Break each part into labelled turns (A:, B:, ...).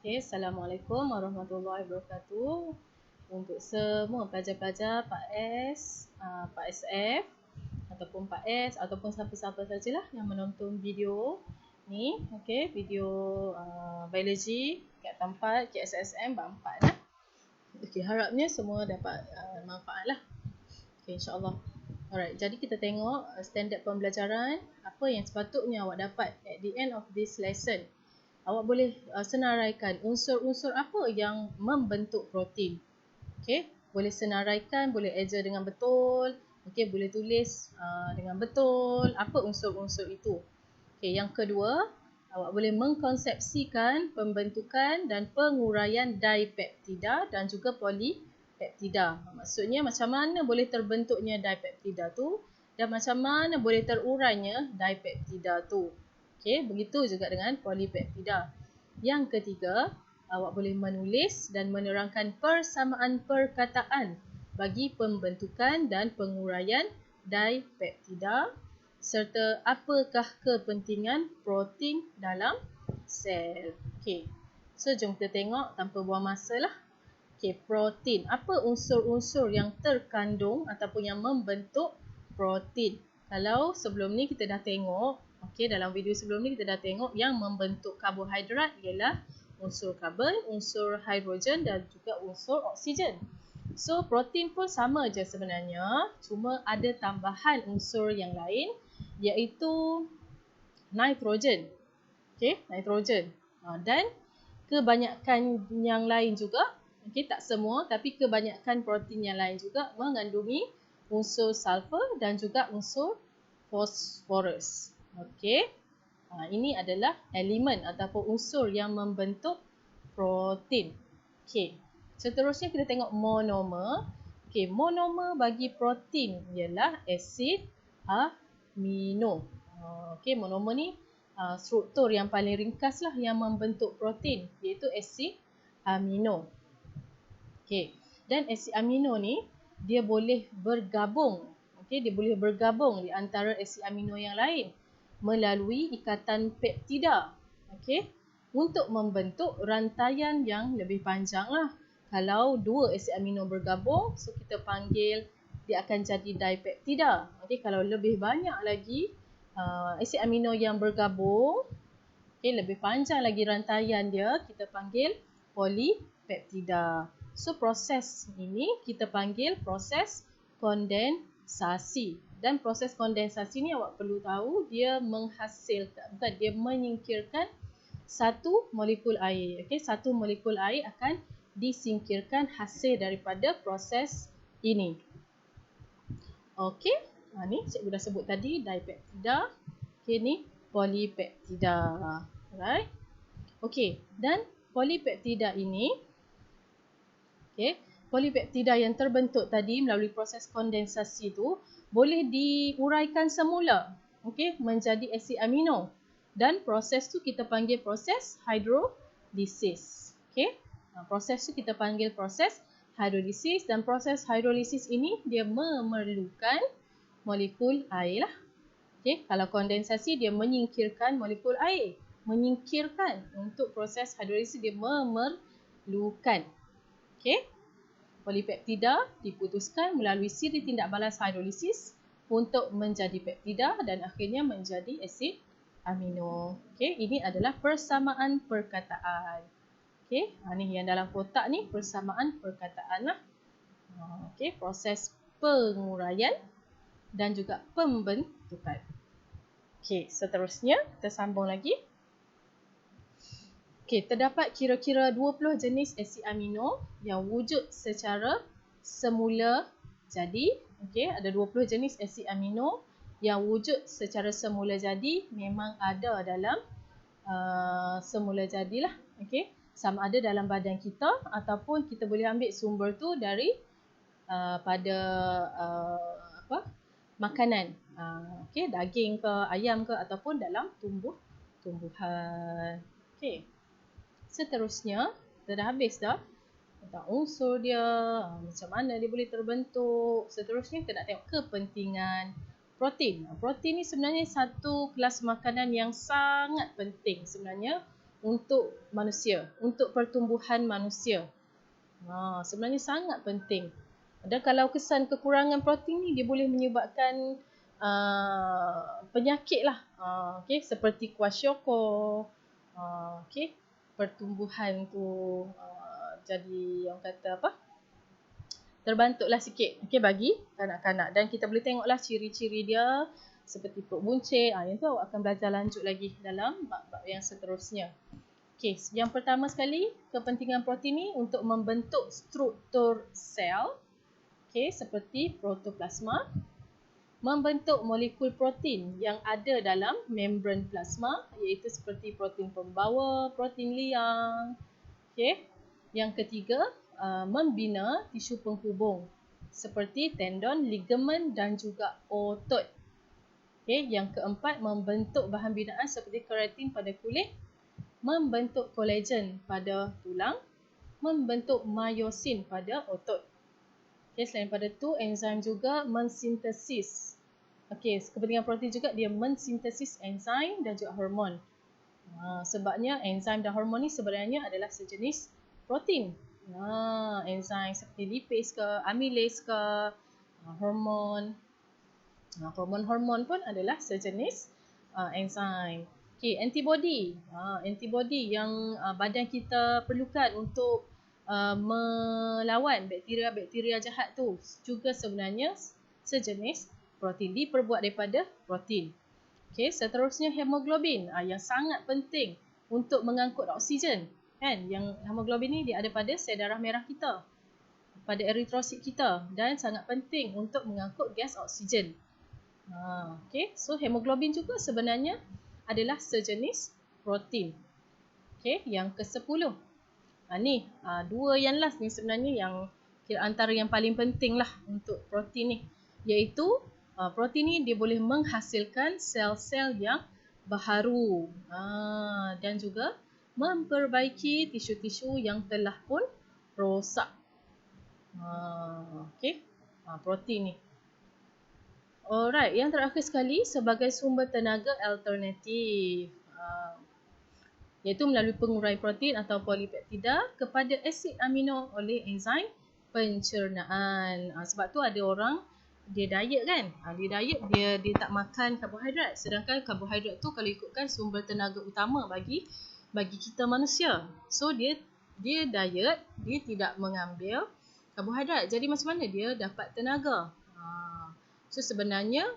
A: Okay, Assalamualaikum warahmatullahi wabarakatuh. Untuk semua pelajar-pelajar Pak S, Pak SF ataupun Pak S ataupun siapa-siapa sajalah yang menonton video ni, okay, video biologi kat tempat KSSM Bab 4 lah. Okay, harapnya semua dapat manfaat lah. Okay, insyaAllah. Alright, jadi kita tengok standard pembelajaran apa yang sepatutnya awak dapat at the end of this lesson. Awak boleh senaraikan unsur-unsur apa yang membentuk protein. Okey, boleh senaraikan, boleh eja dengan betul. Okey, boleh tulis dengan betul apa unsur-unsur itu. Okey, yang kedua, awak boleh mengkonsepsikan pembentukan dan penguraian dipeptida dan juga polipeptida. Maksudnya macam mana boleh terbentuknya dipeptida tu dan macam mana boleh terurainya dipeptida tu. Okey, begitu juga dengan polipeptida. Yang ketiga, awak boleh menulis dan menerangkan persamaan perkataan bagi pembentukan dan penguraian dipeptida serta apakah kepentingan protein dalam sel. Okey. So jom kita tengok tanpa buang masa lah. Okey, protein. Apa unsur-unsur yang terkandung ataupun yang membentuk protein? Kalau sebelum ni kita dah tengok, okey, dalam video sebelum ni kita dah tengok yang membentuk karbohidrat ialah unsur karbon, unsur hidrogen dan juga unsur oksigen. So protein pun sama je sebenarnya, cuma ada tambahan unsur yang lain iaitu nitrogen. Okey, nitrogen. Dan kebanyakan yang lain juga, okey, tak semua tapi kebanyakan protein yang lain juga mengandungi unsur sulfur dan juga unsur fosforus. Okey. Ini adalah elemen ataupun unsur yang membentuk protein. Okey. Seterusnya kita tengok monomer. Okey, monomer bagi protein ialah asid amino. Okey, monomer ni struktur yang paling ringkas lah yang membentuk protein iaitu asid amino. Okey. Dan asid amino ni dia boleh bergabung. Okey, dia boleh bergabung di antara asid amino yang lain melalui ikatan peptida. Okey. Untuk membentuk rantaian yang lebih panjang lah. Kalau dua asid amino bergabung, so kita panggil dia akan jadi dipeptida. Okey, kalau lebih banyak lagi asid amino yang bergabung, okey, lebih panjang lagi rantaian dia, kita panggil polipeptida. So proses ini kita panggil proses kondensasi. Dan proses kondensasi ni awak perlu tahu dia menghasilkan, bukan, dia menyingkirkan satu molekul air. Okey, satu molekul air akan disingkirkan hasil daripada proses ini. Okey, ni cikgu dah sebut tadi dipeptida. Okey, ni polipeptida. Alright. Okey, dan polipeptida ini, okey, polipeptida yang terbentuk tadi melalui proses kondensasi tu boleh diuraikan semula, okey, menjadi asid amino. Dan proses tu kita panggil proses hidrolisis. Okey, proses tu kita panggil proses hidrolisis dan proses hidrolisis ini dia memerlukan molekul air lah. Okey, kalau kondensasi dia menyingkirkan molekul air. Menyingkirkan, untuk proses hidrolisis dia memerlukan. Okey, polipeptida diputuskan melalui siri tindak balas hidrolisis untuk menjadi peptida dan akhirnya menjadi asid amino. Okey, ini adalah persamaan perkataan. Okey, ni yang dalam kotak ni persamaan perkataan lah. Okey, proses penguraian dan juga pembentukan. Okey, seterusnya kita sambung lagi. Okey, terdapat kira-kira 20 jenis asid amino yang wujud secara semula jadi. Okey, ada 20 jenis asid amino yang wujud secara semula jadi, memang ada dalam semula jadilah. Okey, sama ada dalam badan kita ataupun kita boleh ambil sumber tu dari pada makanan. Okey, daging ke, ayam ke ataupun dalam tumbuhan. Okey. Seterusnya, kita dah habis dah tentang unsur dia, macam mana dia boleh terbentuk. Seterusnya kita nak tengok kepentingan protein. Protein ni sebenarnya satu kelas makanan yang sangat penting sebenarnya untuk manusia, untuk pertumbuhan manusia. Sebenarnya sangat penting. Dan kalau kesan kekurangan protein ni, dia boleh menyebabkan penyakit lah. Seperti kwashiorkor. Pertumbuhan tu jadi orang kata apa? Terbantuklah sikit bagi kanak-kanak. Dan kita boleh tengoklah ciri-ciri dia seperti perut buncit. Yang tu awak akan belajar lanjut lagi dalam bab-bab yang seterusnya. Yang pertama sekali, kepentingan protein ni untuk membentuk struktur sel, seperti protoplasma, membentuk molekul protein yang ada dalam membran plasma, iaitu seperti protein pembawa, protein liang. Yang ketiga, membina tisu penghubung seperti tendon, ligamen dan juga otot. Yang keempat, membentuk bahan binaan seperti keratin pada kulit, membentuk kolagen pada tulang, membentuk myosin pada otot. Selain pada tu, enzim juga mensintesis. Kepentingan protein juga dia mensintesis enzim dan juga hormon. Sebabnya enzim dan hormon ni sebenarnya adalah sejenis protein. Enzim seperti lipase ke, amylase ke, hormon. Hormon-hormon pun adalah sejenis enzim. Antibody. Antibody yang badan kita perlukan untuk melawan bakteria-bakteria jahat tu juga sebenarnya sejenis protein, diperbuat daripada protein. Seterusnya hemoglobin yang sangat penting untuk mengangkut oksigen. Yang hemoglobin ni dia ada pada sel darah merah kita, pada eritrosit kita, dan sangat penting untuk mengangkut gas oksigen. So hemoglobin juga sebenarnya adalah sejenis protein. Yang ke-10. Ni dua yang last ni sebenarnya yang antara yang paling penting lah untuk protein ni, iaitu protein ni dia boleh menghasilkan sel-sel yang baharu dan juga memperbaiki tisu-tisu yang telah pun rosak. Protein ni. Alright, yang terakhir sekali, sebagai sumber tenaga alternatif, iaitu melalui penguraian protein atau polipeptida kepada asid amino oleh enzim pencernaan. Sebab tu ada orang dia diet kan. Dia diet, dia tak makan karbohidrat. Sedangkan karbohidrat tu kalau ikutkan sumber tenaga utama bagi kita manusia. So dia diet, dia tidak mengambil karbohidrat. Jadi macam mana dia dapat tenaga? So sebenarnya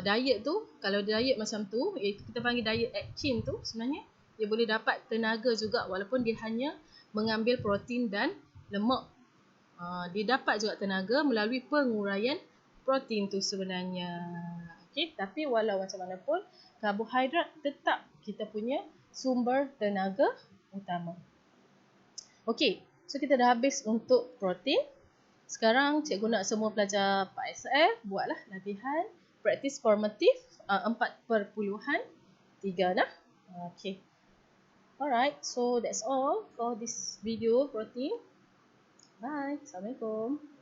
A: diet tu, kalau diet macam tu, iaitu kita panggil diet Atkins tu, sebenarnya dia boleh dapat tenaga juga walaupun dia hanya mengambil protein dan lemak. Dia dapat juga tenaga melalui penguraian protein tu sebenarnya. Tapi walau macam mana pun, karbohidrat tetap kita punya sumber tenaga utama. So kita dah habis untuk protein. Sekarang cikgu nak semua pelajar Pak SF buatlah latihan praktis formatif 4.3 dah. Alright, so that's all for this video protein. Bye. Assalamualaikum.